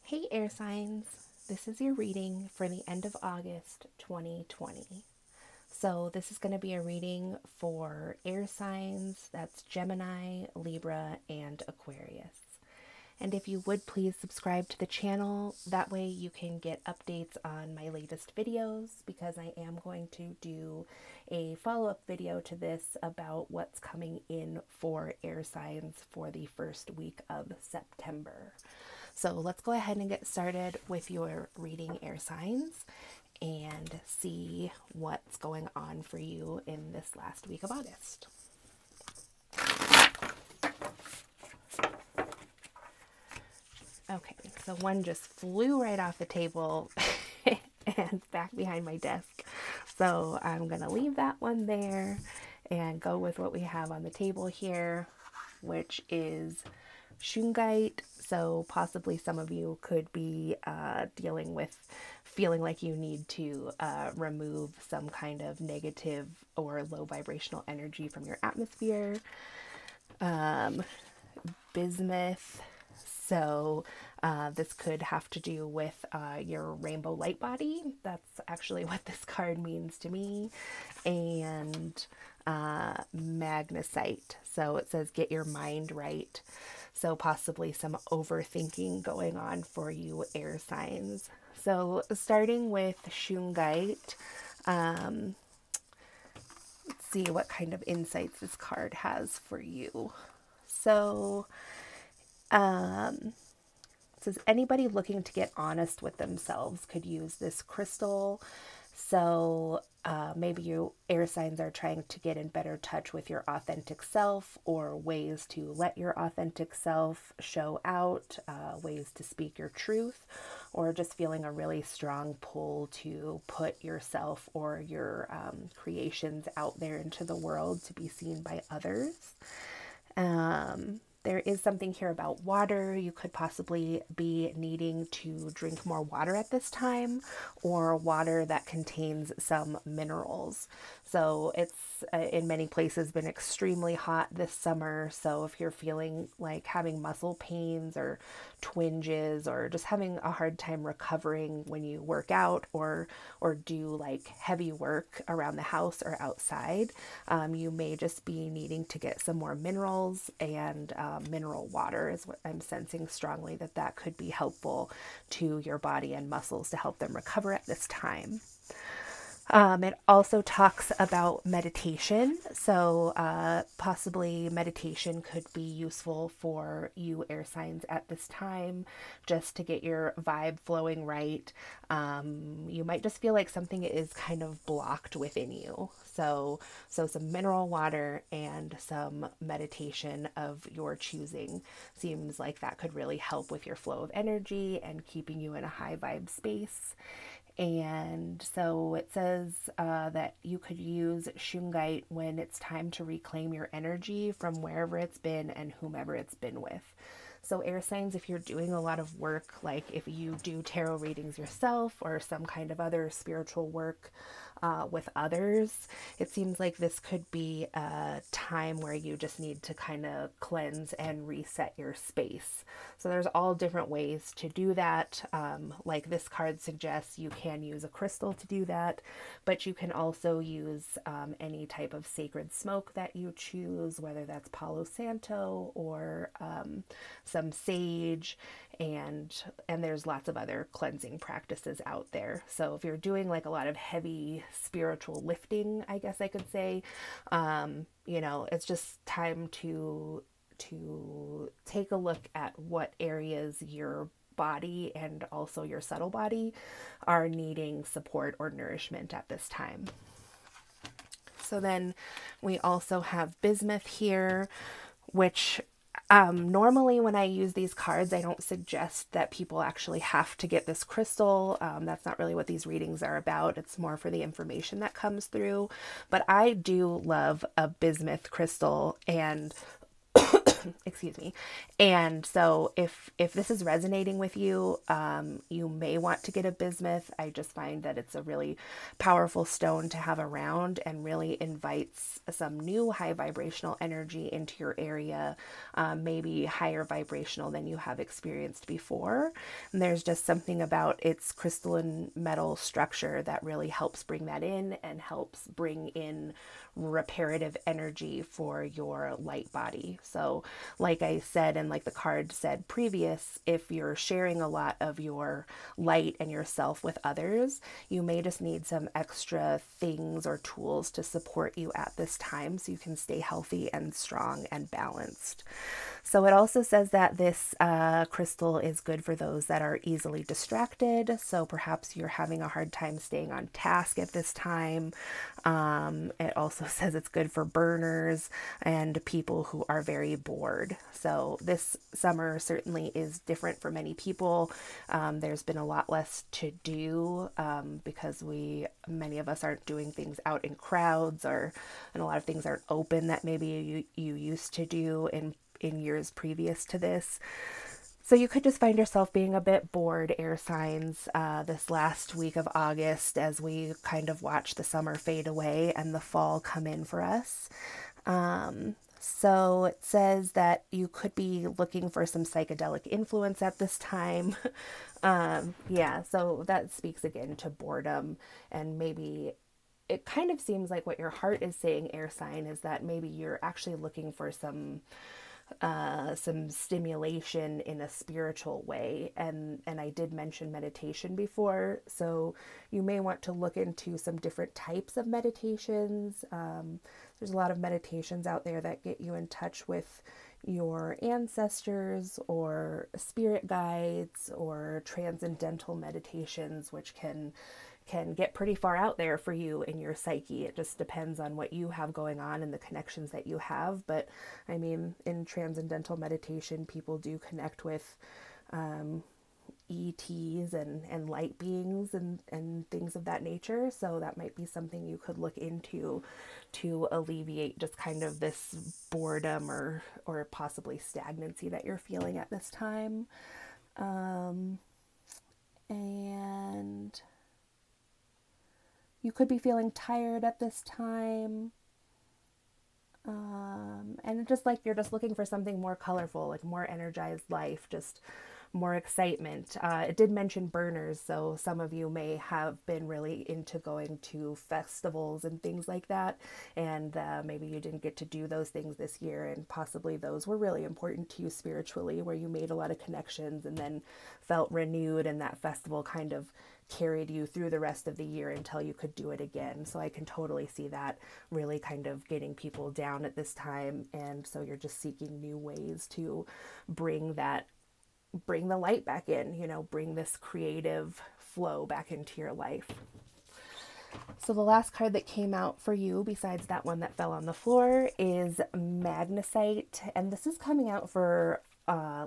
Hey air signs, this is your reading for the end of August 2020. So this is going to be a reading for air signs, that's Gemini, Libra, and Aquarius. And if you would please subscribe to the channel, that way you can get updates on my latest videos, because I am going to do a follow-up video to this about what's coming in for air signs for the first week of September. So let's go ahead and get started with your reading, air signs, and see what's going on for you in this last week of August. Okay, so one just flew right off the table and back behind my desk. So I'm going to leave that one there and go with what we have on the table here, which is Shungite. So possibly some of you could be dealing with feeling like you need to remove some kind of negative or low vibrational energy from your atmosphere. Bismuth. So this could have to do with your rainbow light body. That's actually what this card means to me. And magnesite. So it says get your mind right. So possibly some overthinking going on for you air signs. So starting with Shungite, let's see what kind of insights this card has for you. So it says anybody looking to get honest with themselves could use this crystal. So maybe you air signs are trying to get in better touch with your authentic self, or ways to let your authentic self show out, ways to speak your truth, or just feeling a really strong pull to put yourself or your creations out there into the world to be seen by others. There is something here about water. You could possibly be needing to drink more water at this time, or water that contains some minerals. So it's in many places been extremely hot this summer. So if you're feeling like having muscle pains or twinges, or just having a hard time recovering when you work out or do like heavy work around the house or outside, you may just be needing to get some more minerals, and mineral water is what I'm sensing strongly that could be helpful to your body and muscles to help them recover at this time. It also talks about meditation. So possibly meditation could be useful for you air signs at this time, just to get your vibe flowing right. You might just feel like something is kind of blocked within you. So some mineral water and some meditation of your choosing seems like that could really help with your flow of energy and keeping you in a high vibe space. And so it says that you could use Shungite when it's time to reclaim your energy from wherever it's been and whomever it's been with. So air signs, if you're doing a lot of work, like if you do tarot readings yourself or some kind of other spiritual work with others, it seems like this could be a time where you just need to kind of cleanse and reset your space. So there's all different ways to do that. Like this card suggests, you can use a crystal to do that, but you can also use any type of sacred smoke that you choose, whether that's Palo Santo or some sage, and there's lots of other cleansing practices out there. So if you're doing like a lot of heavy spiritual lifting, I guess I could say, you know, it's just time to take a look at what areas your body and also your subtle body are needing support or nourishment at this time. So then we also have bismuth here, which normally when I use these cards, I don't suggest that people actually have to get this crystal. That's not really what these readings are about. It's more for the information that comes through. But I do love a bismuth crystal, and Excuse me. And so if this is resonating with you, you may want to get a bismuth. I just find that it's a really powerful stone to have around and really invites some new high vibrational energy into your area, maybe higher vibrational than you have experienced before. And there's just something about its crystalline metal structure that really helps bring that in and helps bring in reparative energy for your light body. So like I said, and like the card said previous, if you're sharing a lot of your light and yourself with others, you may just need some extra things or tools to support you at this time so you can stay healthy and strong and balanced. So it also says that this crystal is good for those that are easily distracted. So perhaps you're having a hard time staying on task at this time. It also says it's good for burners and people who are very bored. So this summer certainly is different for many people. There's been a lot less to do because many of us aren't doing things out in crowds, and a lot of things aren't open that maybe you used to do in years previous to this. So you could just find yourself being a bit bored, air signs, this last week of August as we kind of watch the summer fade away and the fall come in for us. So it says that you could be looking for some psychedelic influence at this time. Yeah, so that speaks again to boredom, and maybe it kind of seems like what your heart is saying, air sign, is that maybe you're actually looking for some stimulation in a spiritual way. And I did mention meditation before, so you may want to look into some different types of meditations. There's a lot of meditations out there that get you in touch with your ancestors or spirit guides, or transcendental meditations, which can get pretty far out there for you in your psyche. It just depends on what you have going on and the connections that you have. But I mean, in transcendental meditation, people do connect with ETs and light beings and things of that nature. So that might be something you could look into to alleviate just kind of this boredom or possibly stagnancy that you're feeling at this time. And you could be feeling tired at this time. And just like you're just looking for something more colorful, like more energized life, just more excitement. It did mention burners, so some of you may have been really into going to festivals and things like that, and maybe you didn't get to do those things this year, and possibly those were really important to you spiritually, where you made a lot of connections and then felt renewed, and that festival kind of carried you through the rest of the year until you could do it again. So I can totally see that really kind of getting people down at this time, and so you're just seeking new ways to bring the light back in, bring this creative flow back into your life. So the last card that came out for you, besides that one that fell on the floor, is Magnesite, and this is coming out for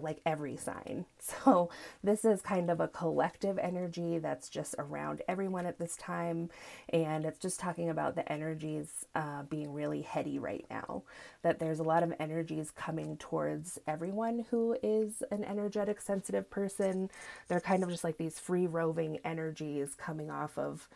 like every sign. So this is kind of a collective energy that's just around everyone at this time, and it's just talking about the energies being really heady right now, that there's a lot of energies coming towards everyone who is an energetic sensitive person. They're kind of just like these free roving energies coming off of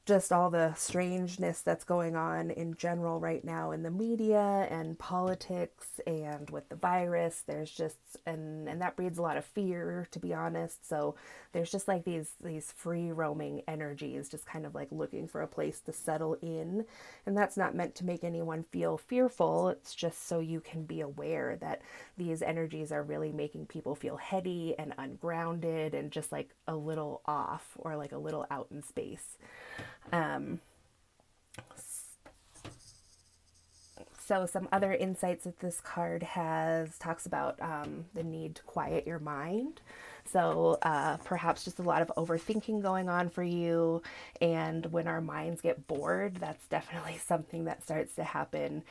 just all the strangeness that's going on in general right now in the media and politics and with the virus. There's just, and that breeds a lot of fear, to be honest. So there's just like these free roaming energies just kind of like looking for a place to settle in. And that's not meant to make anyone feel fearful. It's just so you can be aware that these energies are really making people feel heady and ungrounded and just like a little off, or like a little out in space. So some other insights that this card talks about the need to quiet your mind. So perhaps just a lot of overthinking going on for you. And when our minds get bored, that's definitely something that starts to happen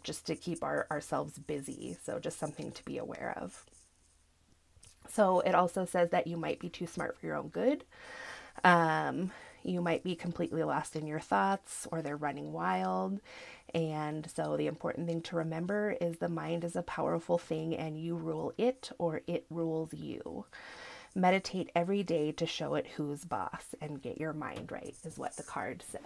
just to keep ourselves busy. So just something to be aware of. So it also says that you might be too smart for your own good. you might be completely lost in your thoughts, or they're running wild. And so the important thing to remember is the mind is a powerful thing, and you rule it or it rules you. Meditate every day to show it who's boss and get your mind right, is what the card says.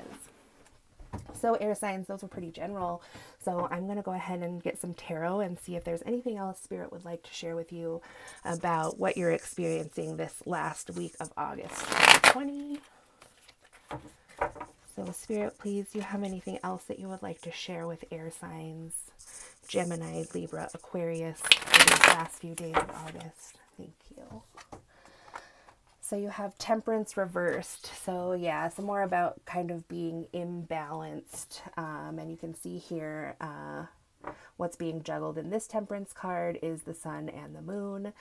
So air signs, those were pretty general. So I'm going to go ahead and get some tarot and see if there's anything else Spirit would like to share with you about what you're experiencing this last week of August 2020. So Spirit, please, do you have anything else that you would like to share with air signs, Gemini, Libra, Aquarius, for these last few days of August? Thank you. So you have Temperance reversed. So yeah, some more about kind of being imbalanced. And you can see here what's being juggled in this Temperance card is the sun and the moon.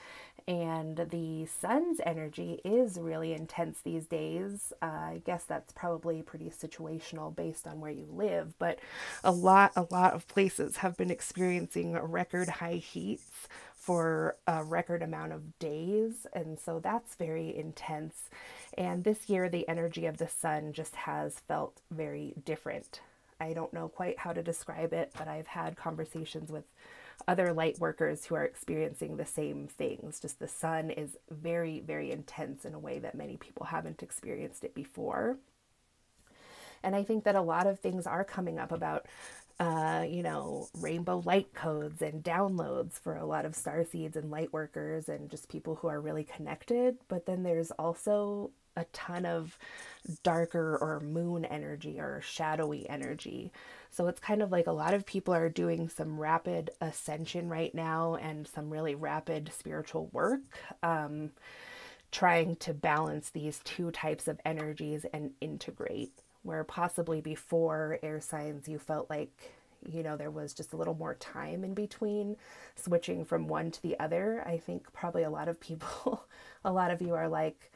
And the sun's energy is really intense these days. I guess that's probably pretty situational based on where you live. But a lot of places have been experiencing record high heats for a record amount of days, and so that's very intense. And this year the energy of the sun just has felt very different. I don't know quite how to describe it, but I've had conversations with other light workers who are experiencing the same things. Just the sun is very, very intense in a way that many people haven't experienced it before. And I think that a lot of things are coming up about rainbow light codes and downloads for a lot of starseeds and light workers and just people who are really connected. But then there's also a ton of darker or moon energy or shadowy energy. So it's kind of like a lot of people are doing some rapid ascension right now and some really rapid spiritual work, trying to balance these two types of energies and integrate. Where possibly before, air signs, you felt like, there was just a little more time in between switching from one to the other. I think probably a lot of people, a lot of you are like,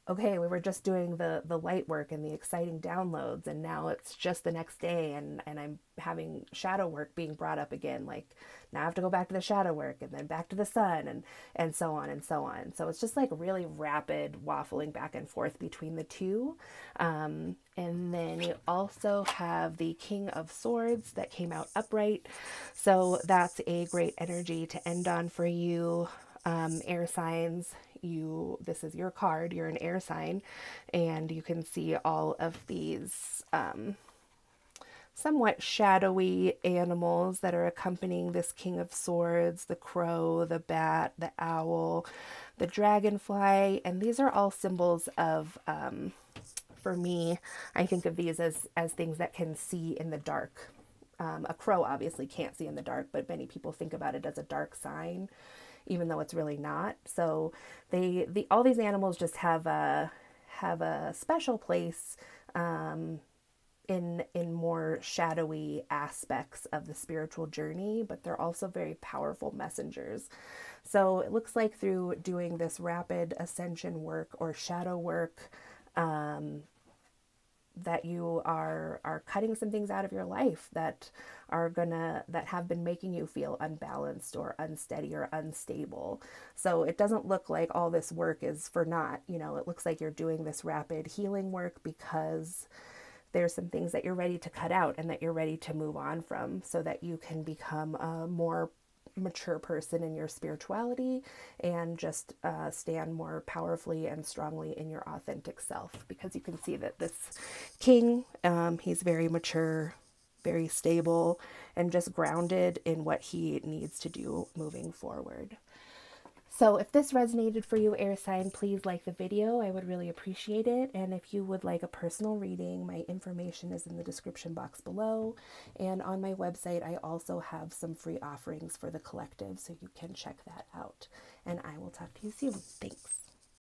okay, we were just doing the light work and the exciting downloads, and now it's just the next day, and I'm having shadow work being brought up again. Like, now I have to go back to the shadow work and then back to the sun and so on and so on. So it's just like really rapid waffling back and forth between the two. And then you also have the King of Swords that came out upright. So that's a great energy to end on for you, air signs. This is your card, you're an air sign, and you can see all of these somewhat shadowy animals that are accompanying this King of Swords: the crow, the bat, the owl, the dragonfly. And these are all symbols of, for me, I think of these as things that can see in the dark. A crow obviously can't see in the dark, but many people think about it as a dark sign, even though it's really not. So all these animals just have a special place in more shadowy aspects of the spiritual journey, but they're also very powerful messengers. So it looks like through doing this rapid ascension work or shadow work, that you are cutting some things out of your life that have been making you feel unbalanced or unsteady or unstable. So it doesn't look like all this work is for naught. It looks like you're doing this rapid healing work because there's some things that you're ready to cut out and that you're ready to move on from, so that you can become a more mature person in your spirituality and just stand more powerfully and strongly in your authentic self. Because you can see that this king, he's very mature, very stable, and just grounded in what he needs to do moving forward. So if this resonated for you, air sign, please like the video. I would really appreciate it. And if you would like a personal reading, my information is in the description box below. And on my website, I also have some free offerings for the collective, so you can check that out. And I will talk to you soon. Thanks.